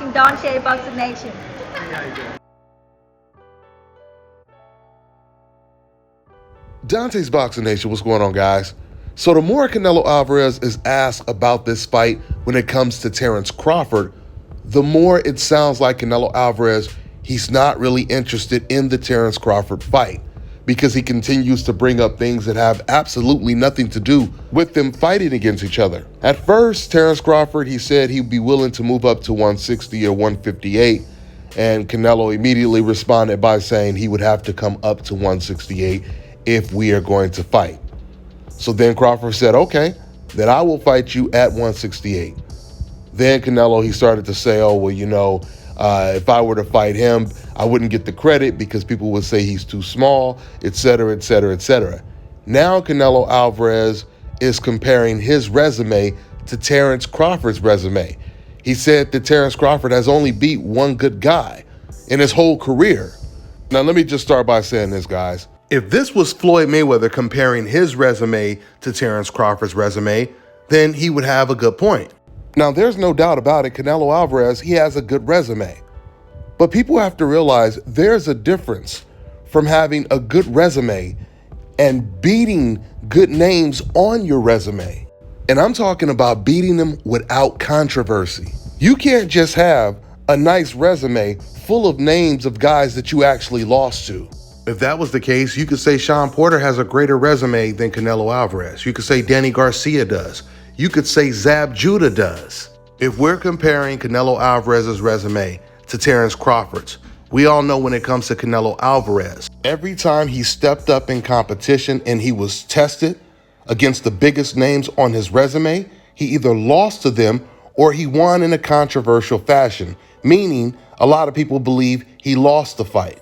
watching Don Shea Boxing Nation. Dante's Boxing Nation, what's going on, guys? So the more Canelo Alvarez is asked about this fight when it comes to Terence Crawford, the more it sounds like Canelo Alvarez, he's not really interested in the Terence Crawford fight because he continues to bring up things that have absolutely nothing to do with them fighting against each other. At first, Terence Crawford, he said he'd be willing to move up to 160 or 158, and Canelo immediately responded by saying he would have to come up to 168 if we are going to fight. So then Crawford said, okay, then I will fight you at 168. Then Canelo, he started to say, oh, well, if I were to fight him, I wouldn't get the credit because people would say he's too small, et cetera, et cetera, et cetera. Now Canelo Alvarez is comparing his resume to Terence Crawford's resume. He said that Terence Crawford has only beat one good guy in his whole career. Now, let me just start by saying this, guys. If this was Floyd Mayweather comparing his resume to Terence Crawford's resume, then he would have a good point. Now, there's no doubt about it, Canelo Alvarez, he has a good resume. But people have to realize there's a difference from having a good resume and beating good names on your resume. And I'm talking about beating them without controversy. You can't just have a nice resume full of names of guys that you actually lost to. If that was the case, you could say Sean Porter has a greater resume than Canelo Alvarez. You could say Danny Garcia does. You could say Zab Judah does. If we're comparing Canelo Alvarez's resume to Terence Crawford's, we all know when it comes to Canelo Alvarez, every time he stepped up in competition and he was tested against the biggest names on his resume, he either lost to them or he won in a controversial fashion, meaning a lot of people believe he lost the fight.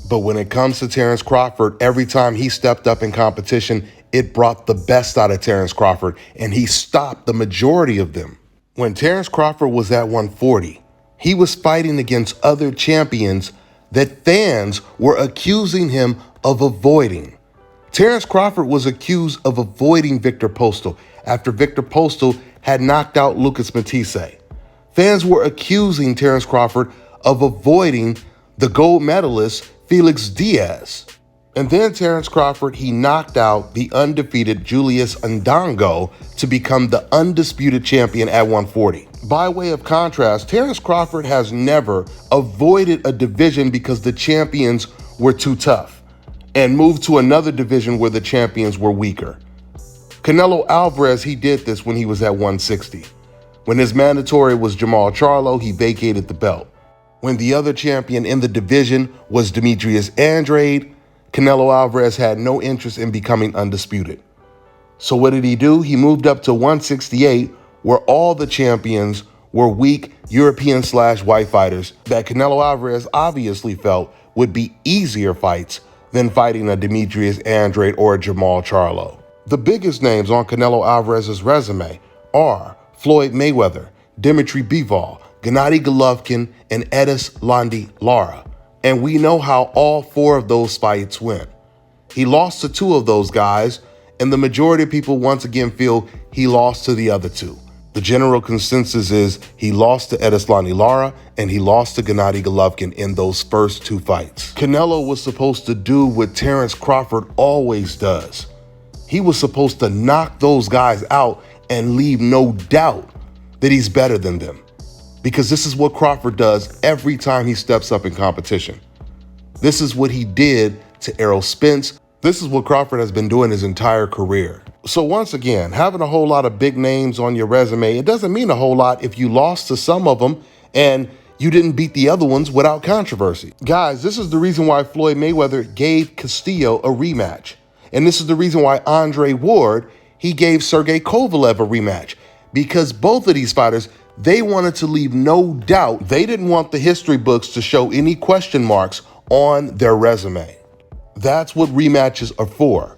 But when it comes to Terence Crawford, every time he stepped up in competition, it brought the best out of Terence Crawford, and he stopped the majority of them. When Terence Crawford was at 140, he was fighting against other champions that fans were accusing him of avoiding. Terence Crawford was accused of avoiding Victor Postol after Victor Postol had knocked out Lucas Matisse. Fans were accusing Terence Crawford of avoiding the gold medalist Felix Diaz. And then Terence Crawford, he knocked out the undefeated Julius Ndongo to become the undisputed champion at 140. By way of contrast, Terence Crawford has never avoided a division because the champions were too tough and moved to another division where the champions were weaker. Canelo Alvarez, he did this when he was at 160. When his mandatory was Jamal Charlo, he vacated the belt. When the other champion in the division was Demetrius Andrade, Canelo Alvarez had no interest in becoming undisputed. So what did he do? He moved up to 168, where all the champions were weak European/white fighters that Canelo Alvarez obviously felt would be easier fights than fighting a Demetrius Andrade or a Jamal Charlo. The biggest names on Canelo Alvarez's resume are Floyd Mayweather, Dimitri Bivol, Gennady Golovkin, and Erislandy Lara. And we know how all four of those fights went. He lost to two of those guys, and the majority of people once again feel he lost to the other two. The general consensus is he lost to Erislandy Lara and he lost to Gennady Golovkin in those first two fights. Canelo was supposed to do what Terence Crawford always does. He was supposed to knock those guys out and leave no doubt that he's better than them. Because this is what Crawford does every time he steps up in competition. This is what he did to Errol Spence. This is what Crawford has been doing his entire career. So once again, having a whole lot of big names on your resume, it doesn't mean a whole lot if you lost to some of them and you didn't beat the other ones without controversy. Guys, this is the reason why Floyd Mayweather gave Castillo a rematch. And this is the reason why Andre Ward, he gave Sergey Kovalev a rematch. Because both of these fighters, they wanted to leave no doubt. They didn't want the history books to show any question marks on their resume. That's what rematches are for.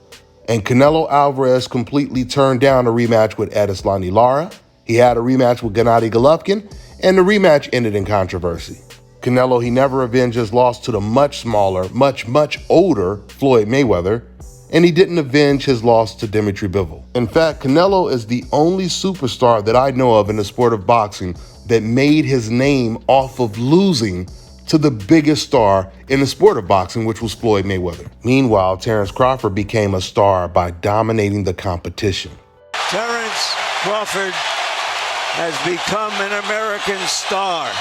And Canelo Alvarez completely turned down a rematch with Erislandy Lara. He had a rematch with Gennady Golovkin, and the rematch ended in controversy. Canelo, he never avenged his loss to the much smaller, much older Floyd Mayweather, and he didn't avenge his loss to Dimitri Bivol. In fact, Canelo is the only superstar that I know of in the sport of boxing that made his name off of losing to the biggest star in the sport of boxing, which was Floyd Mayweather. Meanwhile, Terence Crawford became a star by dominating the competition. Terence Crawford has become an American star.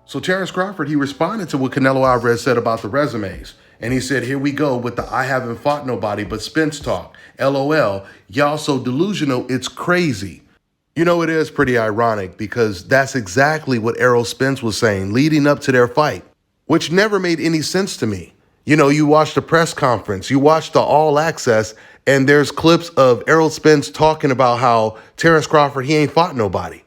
So Terence Crawford, he responded to what Canelo Alvarez said about the resumes. And he said, here we go with the I haven't fought nobody but Spence talk. LOL, y'all so delusional, it's crazy. You know, it is pretty ironic because that's exactly what Errol Spence was saying leading up to their fight, which never made any sense to me. You know, you watch the press conference, you watch the All Access, and there's clips of Errol Spence talking about how Terence Crawford, he ain't fought nobody.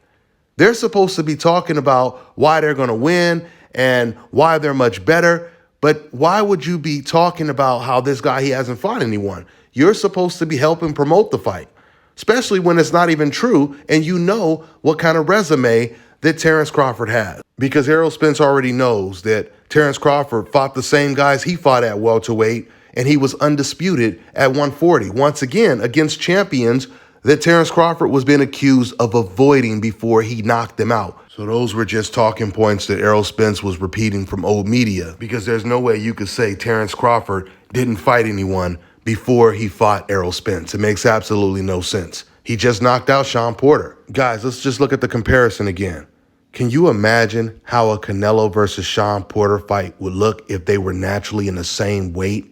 They're supposed to be talking about why they're going to win and why they're much better. But why would you be talking about how this guy, he hasn't fought anyone? You're supposed to be helping promote the fight, especially when it's not even true and you know what kind of resume that Terence Crawford has. Because Errol Spence already knows that Terence Crawford fought the same guys he fought at welterweight, and he was undisputed at 140, once again against champions that Terence Crawford was being accused of avoiding before he knocked them out. So those were just talking points that Errol Spence was repeating from old media, because there's no way you could say Terence Crawford didn't fight anyone before he fought Errol Spence. It makes absolutely no sense. He just knocked out Shawn Porter. Guys, let's just look at the comparison again. Can you imagine how a Canelo versus Shawn Porter fight would look if they were naturally in the same weight?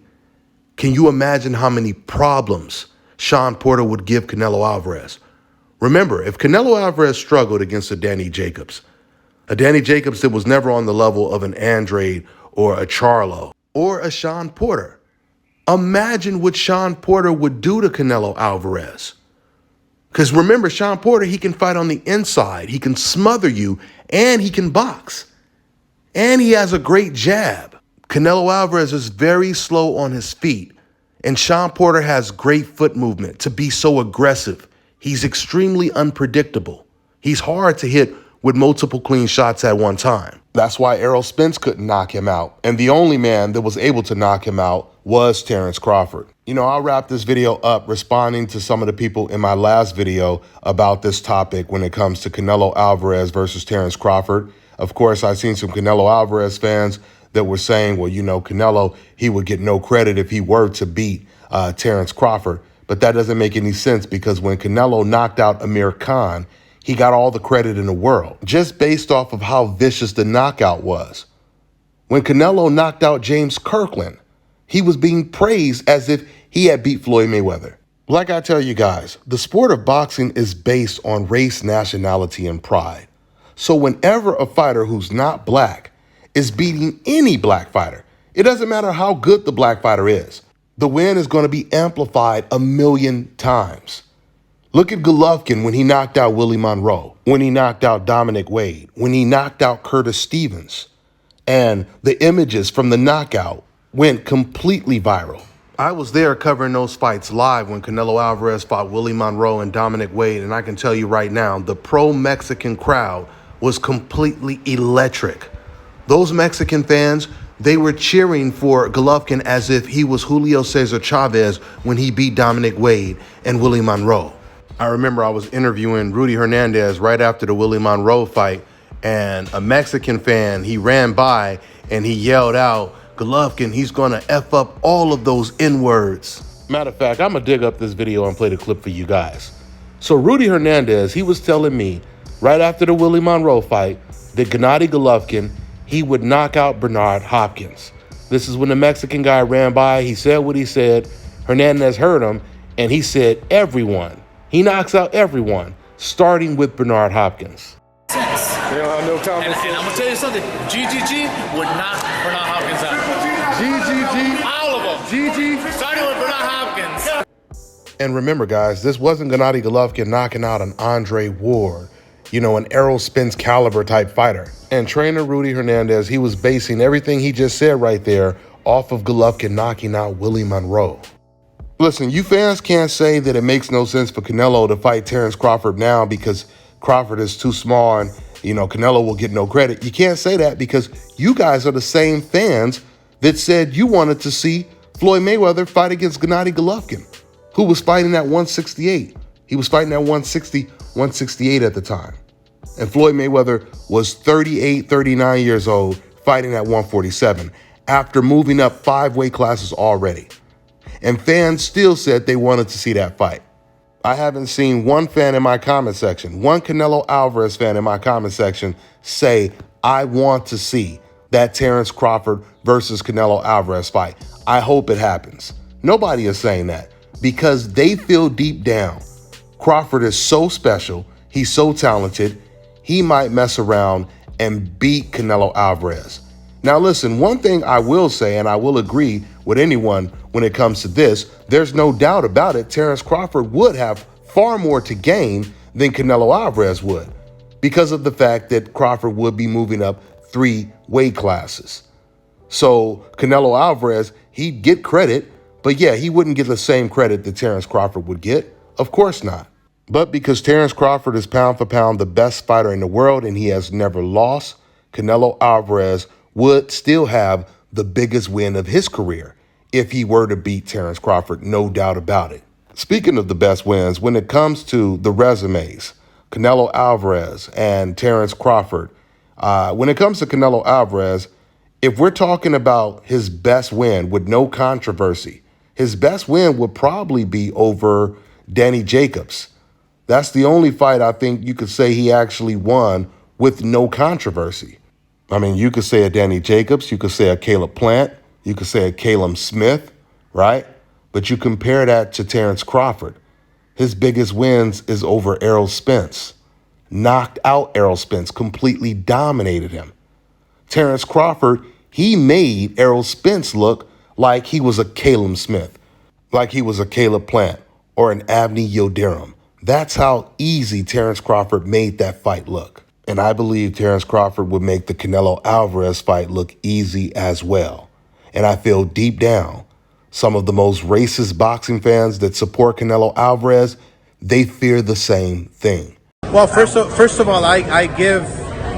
Can you imagine how many problems Shawn Porter would give Canelo Alvarez? Remember, if Canelo Alvarez struggled against a Danny Jacobs that was never on the level of an Andrade or a Charlo or a Shawn Porter, imagine what Shawn Porter would do to Canelo Alvarez. Because remember, Shawn Porter, he can fight on the inside, he can smother you, and he can box. And he has a great jab. Canelo Alvarez is very slow on his feet, and Shawn Porter has great foot movement to be so aggressive. He's extremely unpredictable. He's hard to hit with multiple clean shots at one time. That's why Errol Spence couldn't knock him out. And the only man that was able to knock him out was Terence Crawford. You know, I'll wrap this video up responding to some of the people in my last video about this topic when it comes to Canelo Alvarez versus Terence Crawford. Of course, I've seen some Canelo Alvarez fans that were saying, well, you know, Canelo, he would get no credit if he were to beat Terence Crawford. But that doesn't make any sense, because when Canelo knocked out Amir Khan, he got all the credit in the world just based off of how vicious the knockout was. When Canelo knocked out James Kirkland, he was being praised as if he had beat Floyd Mayweather. Like I tell you guys, the sport of boxing is based on race, nationality, and pride. So whenever a fighter who's not black is beating any black fighter, it doesn't matter how good the black fighter is, the win is going to be amplified 1,000,000 times. Look at Golovkin when he knocked out Willie Monroe, when he knocked out Dominic Wade, when he knocked out Curtis Stevens. And the images from the knockout went completely viral. I was there covering those fights live when Canelo Alvarez fought Willie Monroe and Dominic Wade, and I can tell you right now, the pro-Mexican crowd was completely electric. Those Mexican fans, they were cheering for Golovkin as if he was Julio Cesar Chavez when he beat Dominic Wade and Willie Monroe. I remember I was interviewing Rudy Hernandez right after the Willie Monroe fight, and a Mexican fan, he ran by and he yelled out, Golovkin, he's gonna F up all of those N-words. Matter of fact, I'm gonna dig up this video and play the clip for you guys. So Rudy Hernandez, he was telling me right after the Willie Monroe fight that Gennady Golovkin, he would knock out Bernard Hopkins. This is when the Mexican guy ran by, he said what he said, Hernandez heard him, and he said everyone. He knocks out everyone, starting with Bernard Hopkins. They don't have no confidence. And I'm going to tell you something. GGG would knock Bernard Hopkins out. GGG. All of them. GG. Starting with Bernard Hopkins. And remember, guys, this wasn't Gennady Golovkin knocking out an Andre Ward, you know, an Errol Spence caliber type fighter. And trainer Rudy Hernandez, he was basing everything he just said right there off of Golovkin knocking out Willie Monroe. Listen, you fans can't say that it makes no sense for Canelo to fight Terence Crawford now because Crawford is too small and, you know, Canelo will get no credit. You can't say that because you guys are the same fans that said you wanted to see Floyd Mayweather fight against Gennady Golovkin, who was fighting at 168. He was fighting at 160, 168 at the time. And Floyd Mayweather was 38, 39 years old, fighting at 147 after moving up 5 weight classes already. And fans still said they wanted to see that fight. I haven't seen one fan in my comment section, one Canelo Alvarez fan in my comment section say, I want to see that Terence Crawford versus Canelo Alvarez fight. I hope it happens. Nobody is saying that because they feel deep down Crawford is so special, he's so talented, he might mess around and beat Canelo Alvarez. Now listen, one thing I will say, and I will agree with anyone when it comes to this, there's no doubt about it, Terence Crawford would have far more to gain than Canelo Alvarez would because of the fact that Crawford would be moving up 3 weight classes. So Canelo Alvarez, he'd get credit, but yeah, he wouldn't get the same credit that Terence Crawford would get. Of course not. But because Terence Crawford is pound for pound the best fighter in the world and he has never lost, Canelo Alvarez would still have the biggest win of his career if he were to beat Terence Crawford, no doubt about it. Speaking of the best wins, when it comes to the resumes, Canelo Alvarez and Terence Crawford, when it comes to Canelo Alvarez, if we're talking about his best win with no controversy, his best win would probably be over Danny Jacobs. That's the only fight I think you could say he actually won with no controversy. I mean, you could say a Danny Jacobs, you could say a Caleb Plant, you could say a Caleb Smith, right? But you compare that to Terence Crawford. His biggest wins is over Errol Spence. Knocked out Errol Spence, completely dominated him. Terence Crawford, he made Errol Spence look like he was a Caleb Smith, like he was a Caleb Plant or an Avni Yildirim. That's how easy Terence Crawford made that fight look. And I believe Terence Crawford would make the Canelo Alvarez fight look easy as well. And I feel deep down, some of the most racist boxing fans that support Canelo Alvarez, they fear the same thing. Well, first of all, I give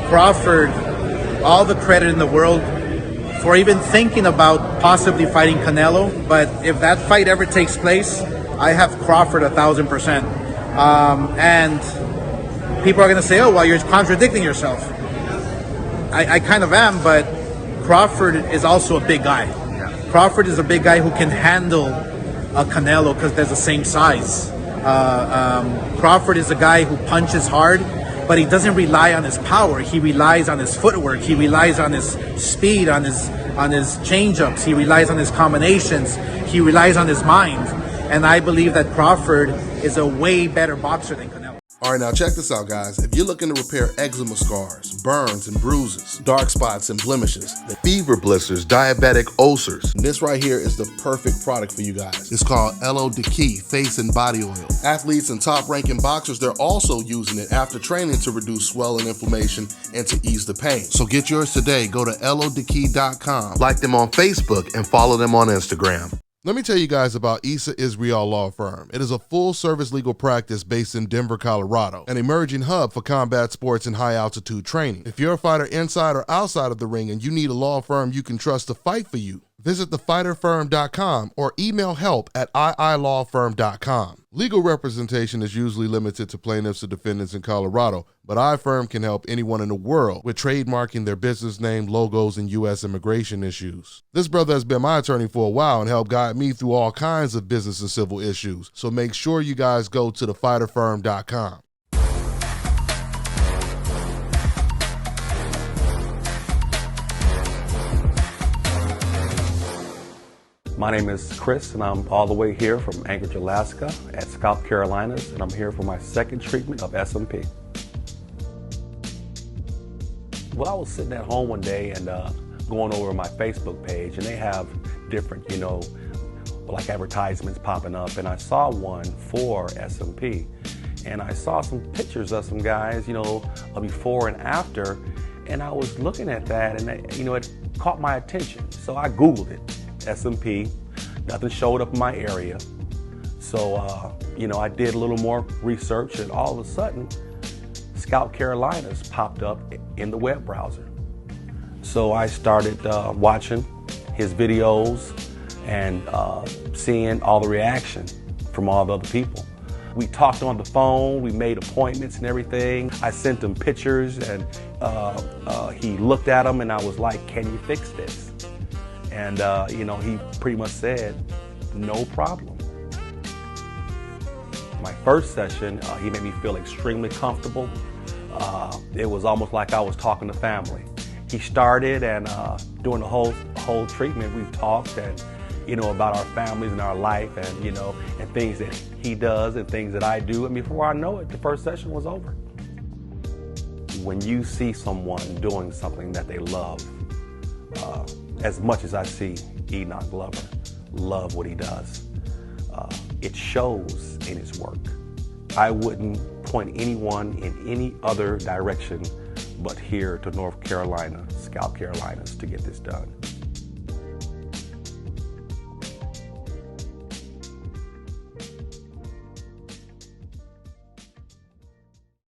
Crawford all the credit in the world for even thinking about possibly fighting Canelo. But if that fight ever takes place, I have Crawford 1,000%. And people are going to say, oh, well, you're contradicting yourself. I kind of am, but Crawford is also a big guy. Yeah. Crawford is a big guy who can handle a Canelo because they're the same size. Crawford is a guy who punches hard, but he doesn't rely on his power. He relies on his footwork. He relies on his speed, on his change-ups. He relies on his combinations. He relies on his mind. And I believe that Crawford is a way better boxer than Canelo. All right, now check this out, guys. If you're looking to repair eczema scars, burns and bruises, dark spots and blemishes, fever blisters, diabetic ulcers, this right here is the perfect product for you guys. It's called ALONZO Face and Body Oil. Athletes and top-ranking boxers, they're also using it after training to reduce swelling, inflammation, and to ease the pain. So get yours today. Go to alondeki.com, like them on Facebook, and follow them on Instagram. Let me tell you guys about Issa Israel Law Firm. It is a full-service legal practice based in Denver, Colorado, an emerging hub for combat sports and high-altitude training. If you're a fighter inside or outside of the ring and you need a law firm you can trust to fight for you, visit thefighterfirm.com or email help@iilawfirm.com. Legal representation is usually limited to plaintiffs or defendants in Colorado, but iFirm can help anyone in the world with trademarking their business name, logos, and U.S. immigration issues. This brother has been my attorney for a while and helped guide me through all kinds of business and civil issues, so make sure you guys go to thefighterfirm.com. My name is Chris, and I'm all the way here from Anchorage, Alaska at South Carolinas, and I'm here for my second treatment of SMP. Well, I was sitting at home one day and going over my Facebook page, and they have different, like advertisements popping up, and I saw one for SMP, and I saw some pictures of some guys, a before and after, and I was looking at that, and it caught my attention, so I Googled it. SMP, nothing showed up in my area. So, I did a little more research, and all of a sudden, South Carolinas popped up in the web browser. So I started watching his videos and seeing all the reaction from all the other people. We talked on the phone, we made appointments and everything. I sent him pictures and he looked at them and I was like, can you fix this? And you know, he pretty much said, no problem. My first session, he made me feel extremely comfortable. It was almost like I was talking to family. He started, and during the whole treatment, we talked and, you know, about our families and our life, and, you know, and things that he does and things that I do. And before I know it, the first session was over. When you see someone doing something that they love, as much as I see Enoch Glover love what he does, it shows in his work. I wouldn't point anyone in any other direction but here to North Carolina, Scalp Carolinas, to get this done.